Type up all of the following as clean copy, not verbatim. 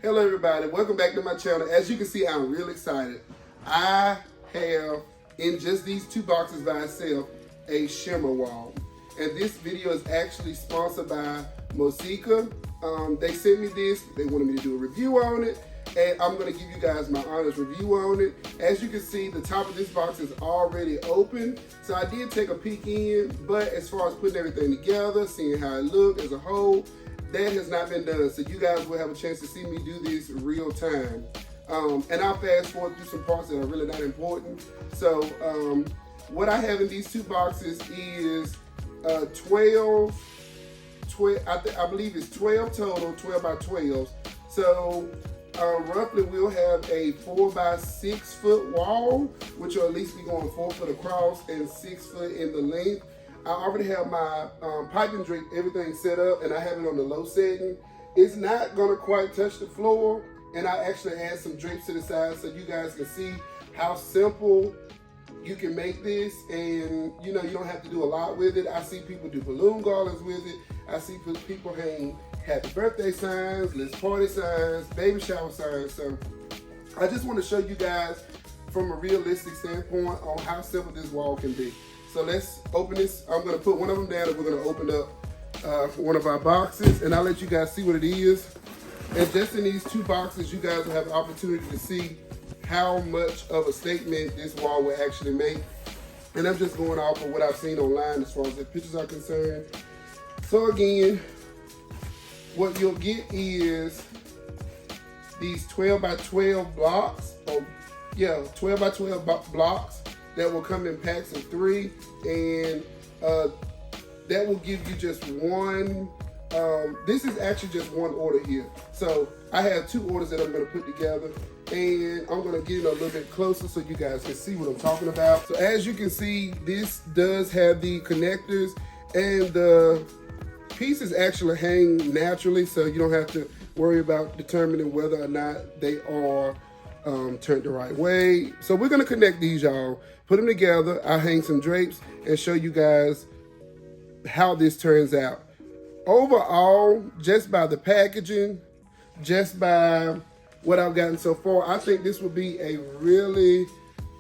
Hello everybody, welcome back to my channel. As you can see, I'm real excited. I have, in just these two boxes by itself, a shimmer wall. And this video is actually sponsored by Mocsicka. They sent me this, they wanted me to do a review on it, and I'm gonna give you guys my honest review on it. As you can see, the top of this box is already open. So I did take a peek in, but as far as putting everything together, seeing how it looked as a whole, that has not been done, so you guys will have a chance to see me do this real time. And I'll fast forward through some parts that are really not important. So what I have in these two boxes is 12, I believe it's 12 total, 12 by 12. So roughly we'll have a 4 by 6 foot wall, which will at least be going 4 foot across and 6 foot in the length. I already have my piping drape, everything set up, and I have it on the low setting. It's not gonna quite touch the floor, and I actually add some drapes to the side so you guys can see how simple you can make this, and you know, you don't have to do a lot with it. I see people do balloon garlands with it. I see people hang happy birthday signs, let's party signs, baby shower signs. So I just want to show you guys from a realistic standpoint on how simple this wall can be. So let's open this. I'm gonna put one of them down and we're gonna open up one of our boxes, and I'll let you guys see what it is. And just in these two boxes, you guys will have the opportunity to see how much of a statement this wall will actually make. And I'm just going off of what I've seen online as far as the pictures are concerned. So again, what you'll get is these 12 by 12 blocks, 12 by 12 blocks that will come in packs of 3, and that will give you just one. This is actually just one order here. So I have 2 orders that I'm gonna put together, and I'm gonna get in a little bit closer so you guys can see what I'm talking about. So as you can see, this does have the connectors, and the pieces actually hang naturally, so you don't have to worry about determining whether or not they are turned the right way. So we're gonna connect these, y'all, put them together. I'll hang some drapes and show you guys how this turns out. Overall, just by the packaging, just by what I've gotten so far, I think this will be a really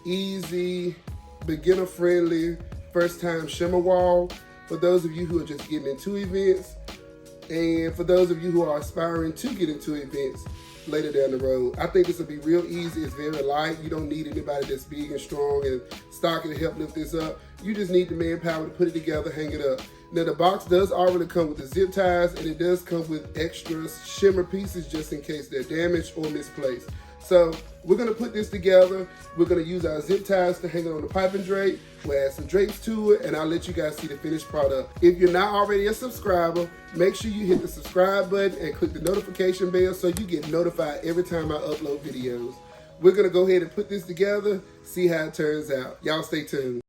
easy, beginner-friendly, first-time shimmer wall for those of you who are just getting into events, and for those of you who are aspiring to get into events later down the road. I think this will be real easy. It's very light. You don't need anybody that's big and strong and stocky to help lift this up. You just need the manpower to put it together, hang it up. Now the box does already come with the zip ties, and it does come with extra shimmer pieces just in case they're damaged or misplaced. So we're gonna put this together. We're gonna use our zip ties to hang it on the piping drape. We'll add some drapes to it, and I'll let you guys see the finished product. If you're not already a subscriber, make sure you hit the subscribe button and click the notification bell so you get notified every time I upload videos. We're gonna go ahead and put this together, see how it turns out. Y'all stay tuned.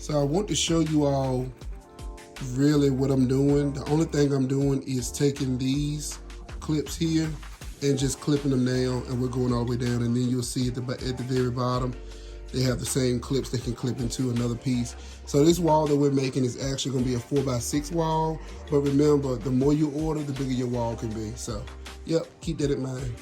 So I want to show you all really what I'm doing. The only thing I'm doing is taking these clips here and just clipping them down, and we're going all the way down, and then you'll see at the very bottom, they have the same clips they can clip into another piece. So this wall that we're making is actually gonna be a 4 by 6 wall, but remember, the more you order, the bigger your wall can be. So, yep, keep that in mind.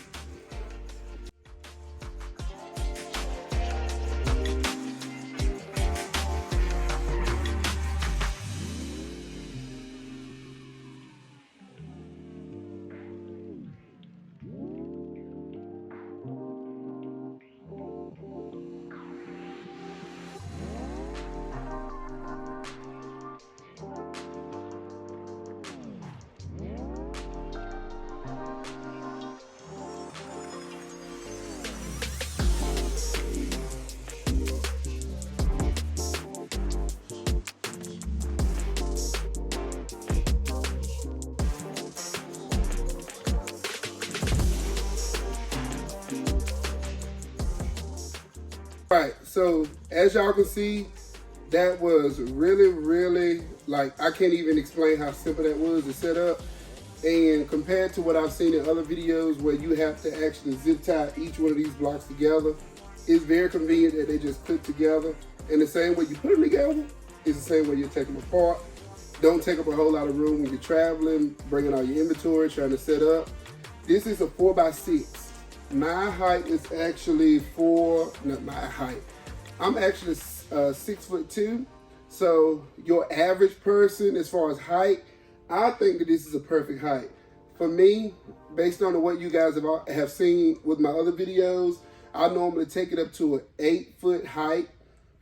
All right, so as y'all can see, that was really, like, I can't even explain how simple that was to set up. And compared to what I've seen in other videos where you have to actually zip tie each one of these blocks together, it's very convenient that they just click together. And the same way you put them together is the same way you take them apart. Don't take up a whole lot of room when you're traveling, bringing all your inventory, trying to set up. This is a 4x6. My height is actually I'm actually 6'2". So your average person, as far as height, I think that this is a perfect height. For me, based on what you guys have seen with my other videos, I normally take it up to an 8-foot height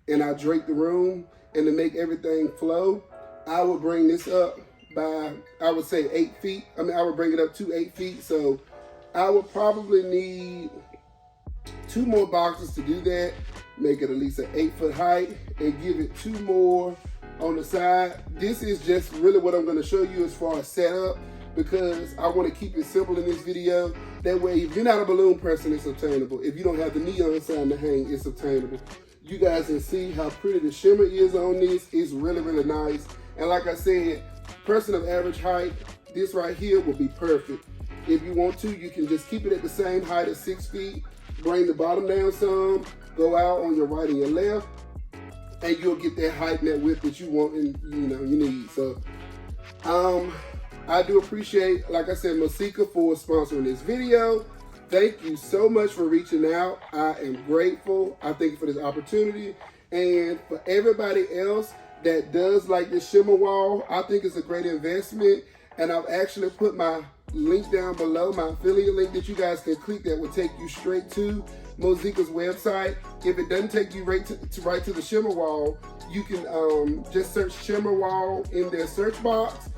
and I drape the room. And to make everything flow, I would bring this up by, I would say 8 feet. I mean, I would bring it up to 8 feet. So I would probably need 2 more boxes to do that. Make it at least an 8-foot height and give it 2 more on the side. This is just really what I'm going to show you as far as setup, because I want to keep it simple in this video. That way, if you're not a balloon person, it's obtainable. If you don't have the neon sign to hang, it's obtainable. You guys can see how pretty the shimmer is on this. It's really nice. And like I said, person of average height, this right here will be perfect. If you want to, you can just keep it at the same height as 6 feet, bring the bottom down some, go out on your right and your left, and you'll get that height and that width that you want and you need. So I do appreciate, like I said, Mocsicka for sponsoring this video. Thank you so much for reaching out. I am grateful. I thank you for this opportunity. And for everybody else that does like this shimmer wall, I think it's a great investment. And I've actually put my link down below, my affiliate link that you guys can click that will take you straight to Mocsicka's website. If it doesn't take you right to the shimmer wall, you can just search shimmer wall in their search box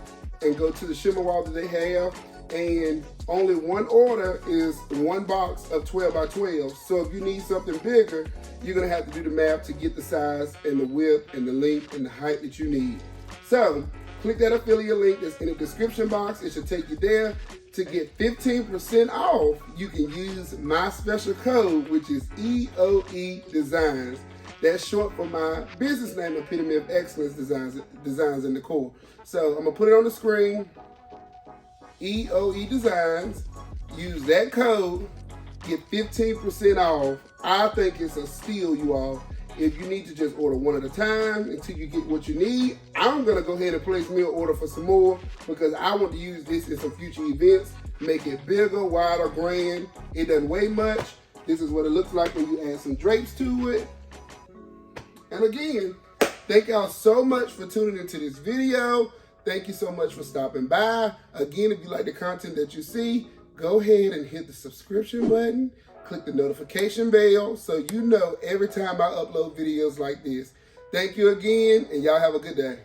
and go to the shimmer wall that they have. And only one order is 1 box of 12 by 12. So if you need something bigger, you're gonna have to do the math to get the size and the width and the length and the height that you need. So click that affiliate link that's in the description box. It should take you there. To get 15% off, you can use my special code, which is EOE Designs. That's short for my business name, Epitome of Excellence Designs and Decor. So I'm gonna put it on the screen. EOE Designs. Use that code. Get 15% off. I think it's a steal, you all. If you need to just order one at a time until you get what you need, I'm gonna go ahead and place me an order for some more because I want to use this in some future events. Make it bigger, wider, grand. It doesn't weigh much. This is what it looks like when you add some drapes to it. And again, thank y'all so much for tuning into this video. Thank you so much for stopping by. Again, if you like the content that you see, go ahead and hit the subscription button. Click the notification bell so you know every time I upload videos like this. Thank you again, and y'all have a good day.